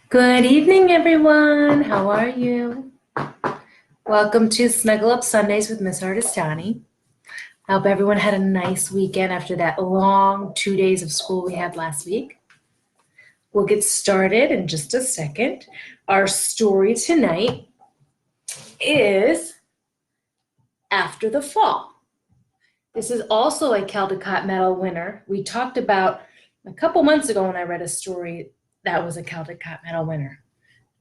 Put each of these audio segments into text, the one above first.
Good evening, everyone. How are you? Welcome to Snuggle Up Sundays with Miss Ardestani. I hope everyone had a nice weekend after that long 2 days of school we had last week. We'll get started in just a second. Our story tonight is After the Fall. This is also a Caldecott Medal winner. We talked about a couple months ago when I read a story that was a Caldecott Medal winner.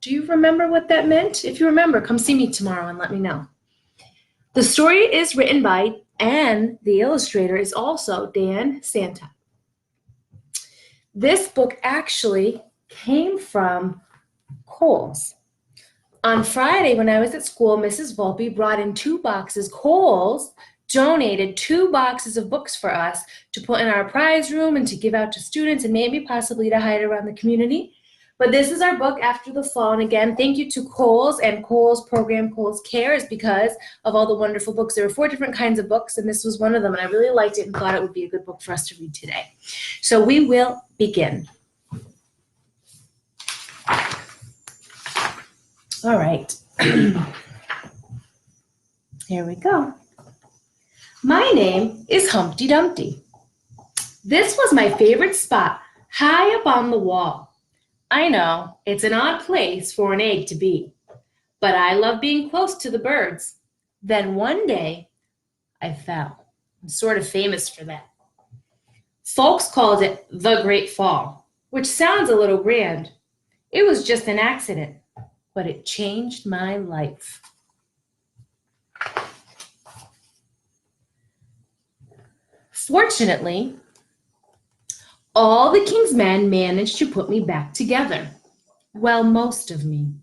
Do you remember what that meant? If you remember, come see me tomorrow and let me know. The story is written by, and the illustrator is also Dan Santat. This book actually came from Kohl's. On Friday, when I was at school, Mrs. Volpe brought in 2 boxes. Kohl's donated 2 boxes of books for us to put in our prize room and to give out to students and maybe possibly to hide around the community. But this is our book, After the Fall. And again, thank you to Kohl's and Kohl's program, Kohl's Cares, because of all the wonderful books. There were 4 different kinds of books, and this was one of them. And I really liked it and thought it would be a good book for us to read today. So we will begin. All right. Here we go. My name is Humpty Dumpty. This was my favorite spot, high up on the wall. I know, it's an odd place for an egg to be, but I love being close to the birds. Then one day, I fell. I'm sort of famous for that. Folks called it the Great Fall, which sounds a little grand. It was just an accident, but it changed my life. Fortunately, all the king's men managed to put me back together. Well, most of me.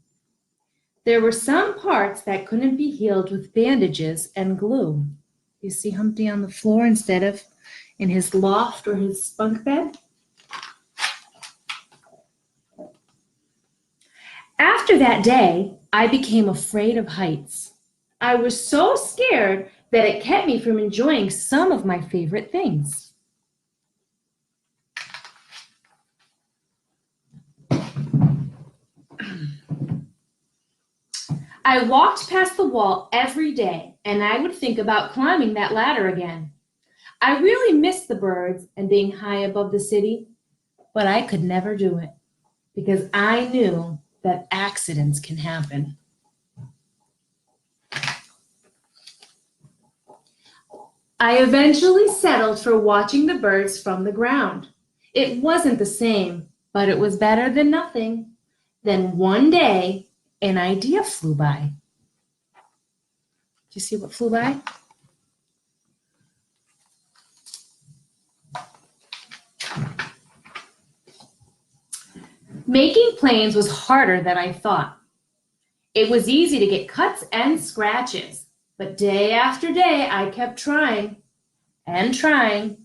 There were some parts that couldn't be healed with bandages and glue. You see Humpty on the floor instead of in his loft or his bunk bed? After that day, I became afraid of heights. I was so scared that it kept me from enjoying some of my favorite things. I walked past the wall every day, and I would think about climbing that ladder again. I really missed the birds and being high above the city, but I could never do it because I knew that accidents can happen. I eventually settled for watching the birds from the ground. It wasn't the same, but it was better than nothing. Then one day, an idea flew by. Do you see what flew by? Making planes was harder than I thought. It was easy to get cuts and scratches, but day after day I kept trying and trying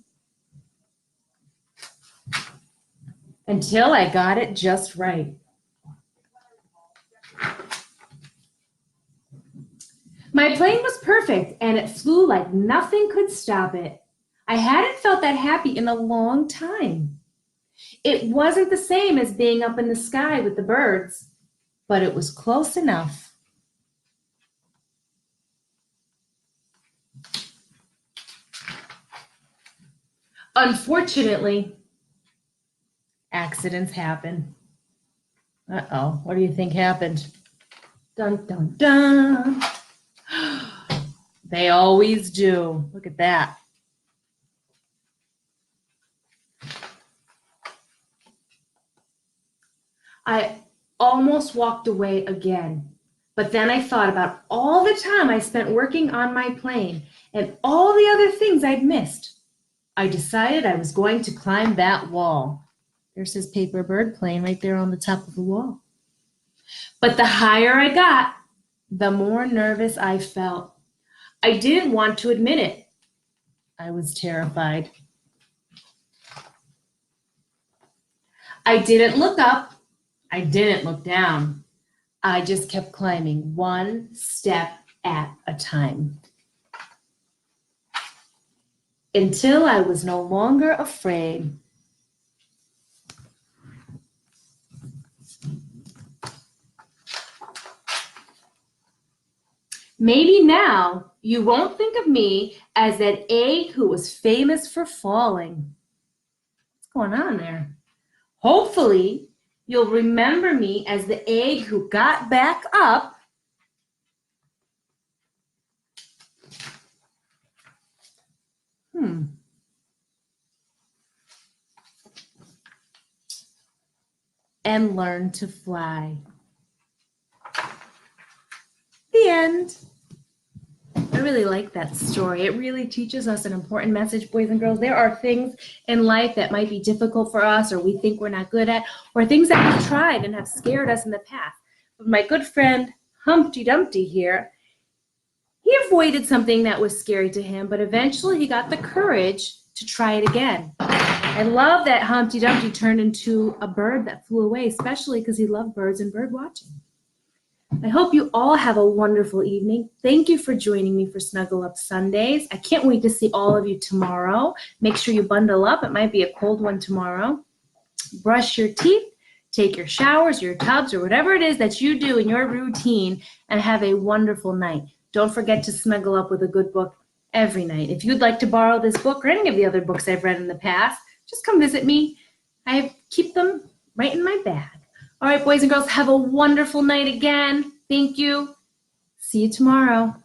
until I got it just right. My plane was perfect and it flew like nothing could stop it. I hadn't felt that happy in a long time. It wasn't the same as being up in the sky with the birds, but it was close enough. Unfortunately, accidents happen. Uh-oh, what do you think happened? Dun, dun, dun. They always do. Look at that. I almost walked away again, but then I thought about all the time I spent working on my plane and all the other things I'd missed. I decided I was going to climb that wall. There's his paper bird plane right there on the top of the wall. But the higher I got, the more nervous I felt. I didn't want to admit it. I was terrified. I didn't look up. I didn't look down. I just kept climbing one step at a time until I was no longer afraid. Maybe now you won't think of me as that egg who was famous for falling. What's going on there? Hopefully, you'll remember me as the egg who got back up and learned to fly. The end. I really like that story. It really teaches us an important message, boys and girls. There are things in life that might be difficult for us, or we think we're not good at, or things that we've tried and have scared us in the past. But my good friend Humpty Dumpty here, he avoided something that was scary to him, but eventually he got the courage to try it again. I love that Humpty Dumpty turned into a bird that flew away, especially because he loved birds and bird watching. I hope you all have a wonderful evening. Thank you for joining me for Snuggle Up Sundays. I can't wait to see all of you tomorrow. Make sure you bundle up. It might be a cold one tomorrow. Brush your teeth, take your showers, your tubs, or whatever it is that you do in your routine, and have a wonderful night. Don't forget to snuggle up with a good book every night. If you'd like to borrow this book or any of the other books I've read in the past, just come visit me. I keep them right in my bag. All right, boys and girls, have a wonderful night again. Thank you. See you tomorrow.